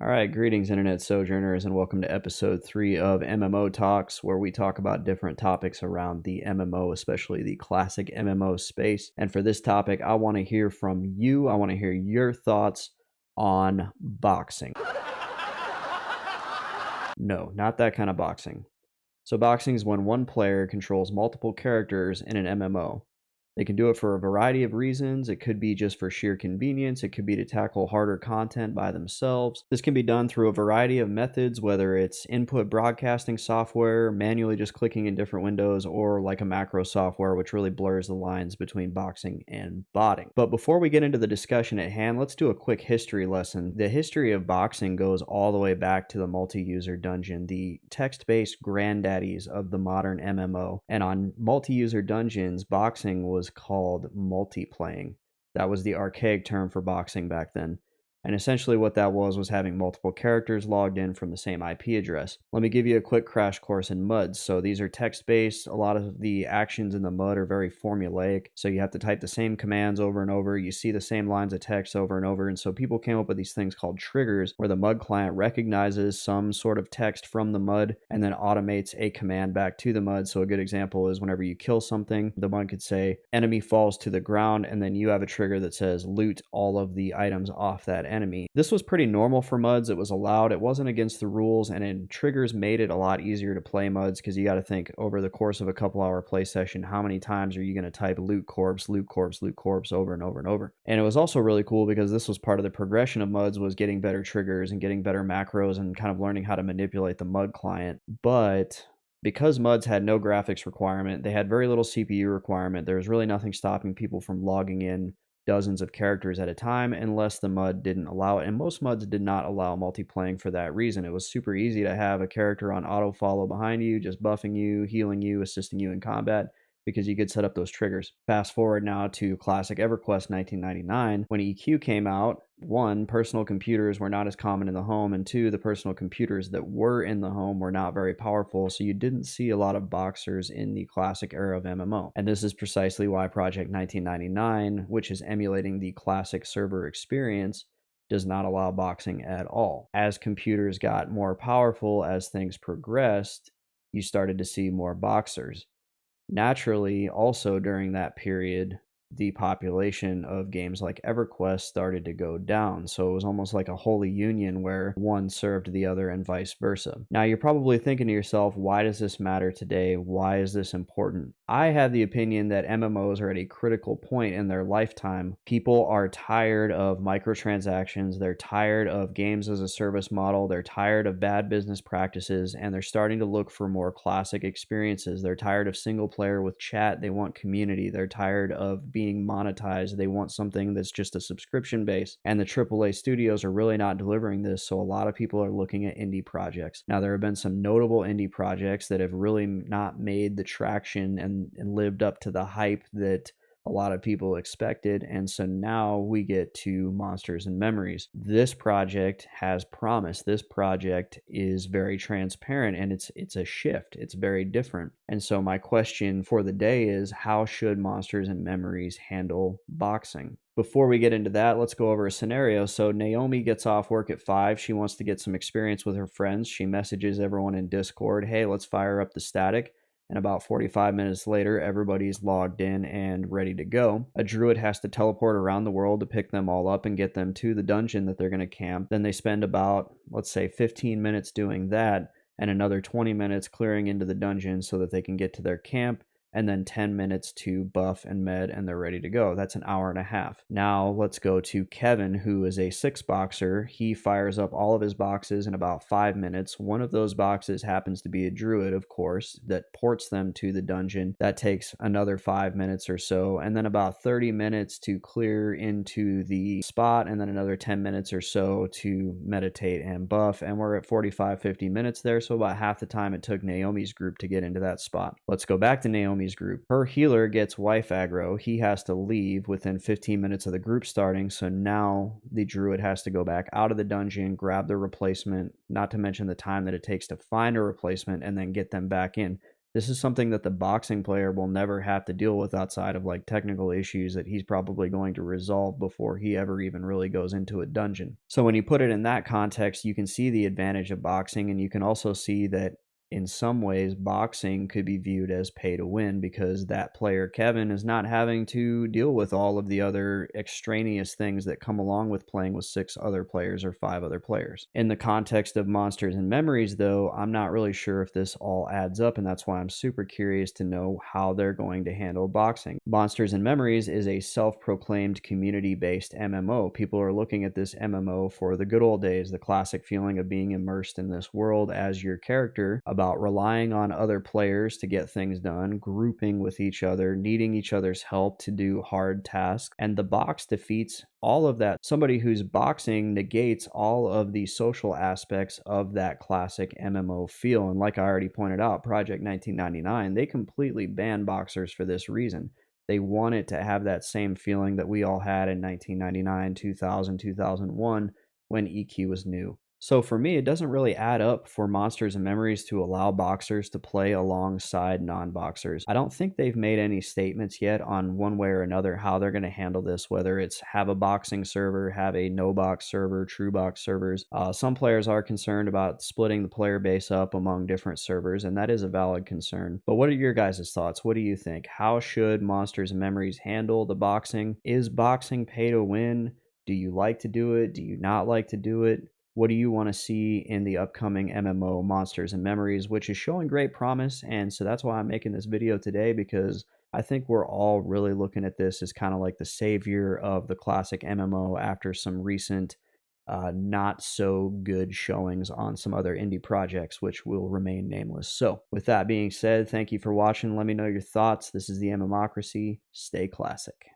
All right, greetings, Internet Sojourners, and welcome to episode 3 of MMO Talks, where we talk about different topics around the MMO, especially the classic MMO space. And for this topic, I want to hear from you. I want to hear your thoughts on boxing. No, not that kind of boxing. So, boxing is when one player controls multiple characters in an MMO. They can do it for a variety of reasons. It could be just for sheer convenience. It could be to tackle harder content by themselves. This can be done through a variety of methods, whether it's input broadcasting software, manually just clicking in different windows, or like a macro software, which really blurs the lines between boxing and botting. But before we get into the discussion at hand, let's do a quick history lesson. The history of boxing goes all the way back to the multi-user dungeon, the text-based granddaddies of the modern MMO. And on multi-user dungeons, boxing was called multiplaying. That was the archaic term for boxing back then. And essentially what that was having multiple characters logged in from the same IP address. Let me give you a quick crash course in MUDs. So these are text-based. A lot of the actions in the MUD are very formulaic. So you have to type the same commands over and over. You see the same lines of text over and over. And so people came up with these things called triggers, where the MUD client recognizes some sort of text from the MUD and then automates a command back to the MUD. So a good example is whenever you kill something, the MUD could say, enemy falls to the ground, and then you have a trigger that says, loot all of the items off that enemy. This was pretty normal for MUDs. It was allowed. It wasn't against the rules, and triggers made it a lot easier to play MUDs because you got to think over the course of a couple hour play session, how many times are you going to type loot corpse, loot corpse, loot corpse over and over and over. And it was also really cool because this was part of the progression of MUDs, was getting better triggers and getting better macros and kind of learning how to manipulate the MUD client. But because MUDs had no graphics requirement, they had very little CPU requirement, there was really nothing stopping people from logging in dozens of characters at a time unless the MUD didn't allow it. And most MUDs did not allow multiplaying for that reason. It was super easy to have a character on auto follow behind you, just buffing you, healing you, assisting you in combat, because you could set up those triggers. Fast forward now to classic EverQuest 1999. When EQ came out, one, personal computers were not as common in the home, and two, the personal computers that were in the home were not very powerful, so you didn't see a lot of boxers in the classic era of MMO. And this is precisely why Project 1999, which is emulating the classic server experience, does not allow boxing at all. As computers got more powerful, as things progressed, you started to see more boxers. Naturally, also during that period, the population of games like EverQuest started to go down. So it was almost like a holy union where one served the other and vice versa. Now you're probably thinking to yourself, why does this matter today? Why is this important? I have the opinion that MMOs are at a critical point in their lifetime. People are tired of microtransactions. They're tired of games as a service model. They're tired of bad business practices, and they're starting to look for more classic experiences. They're tired of single player with chat. They want community. They're tired of being monetized. They want something that's just a subscription base, and the AAA studios are really not delivering this, so a lot of people are looking at indie projects. Now, there have been some notable indie projects that have really not made the traction and lived up to the hype that a lot of people expected, and so now we get to Monsters and Memories. This project has promise. This project is very transparent, and it's a shift. It's very different. And so my question for the day is, how should Monsters and Memories handle boxing? Before we get into that, let's go over a scenario. So Naomi gets off work at 5. She wants to get some experience with her friends. She messages everyone in Discord, hey, let's fire up the static. And about 45 minutes later, everybody's logged in and ready to go. A druid has to teleport around the world to pick them all up and get them to the dungeon that they're going to camp. Then they spend about, let's say, 15 minutes doing that, and another 20 minutes clearing into the dungeon so that they can get to their camp, and then 10 minutes to buff and med, and they're ready to go. That's an hour and a half. Now let's go to Kevin, who is a 6 boxer. He fires up all of his boxes in about 5 minutes. One of those boxes happens to be a druid, of course, that ports them to the dungeon. That takes another 5 minutes or so, and then about 30 minutes to clear into the spot, and then another 10 minutes or so to meditate and buff, and we're at 45-50 minutes there, so about half the time it took Naomi's group to get into that spot. Let's go back to Naomi's group. Her healer gets wife aggro. He has to leave within 15 minutes of the group starting, so now the druid has to go back out of the dungeon, grab the replacement, not to mention the time that it takes to find a replacement and then get them back in. This is something that the boxing player will never have to deal with outside of like technical issues that he's probably going to resolve before he ever even really goes into a dungeon. So when you put it in that context, you can see the advantage of boxing, and you can also see that in some ways, boxing could be viewed as pay to win because that player, Kevin, is not having to deal with all of the other extraneous things that come along with playing with 6 other players or 5 other players. In the context of Monsters and Memories, though, I'm not really sure if this all adds up, and that's why I'm super curious to know how they're going to handle boxing. Monsters and Memories is a self proclaimed community based MMO. People are looking at this MMO for the good old days, the classic feeling of being immersed in this world as your character, about relying on other players to get things done, grouping with each other, needing each other's help to do hard tasks, and the box defeats all of that. Somebody who's boxing negates all of the social aspects of that classic MMO feel. And like I already pointed out, Project 1999, they completely banned boxers for this reason. They wanted to have that same feeling that we all had in 1999, 2000, 2001 when EQ was new. So for me, it doesn't really add up for Monsters and Memories to allow boxers to play alongside non-boxers. I don't think they've made any statements yet on one way or another how they're going to handle this, whether it's have a boxing server, have a no-box server, true box servers. Some players are concerned about splitting the player base up among different servers, and that is a valid concern. But what are your guys' thoughts? What do you think? How should Monsters and Memories handle the boxing? Is boxing pay to win? Do you like to do it? Do you not like to do it? What do you want to see in the upcoming MMO Monsters and Memories, which is showing great promise? And so that's why I'm making this video today, because I think we're all really looking at this as kind of like the savior of the classic MMO after some recent not so good showings on some other indie projects, which will remain nameless. So with that being said, thank you for watching. Let me know your thoughts. This is the MMocracy. Stay classic.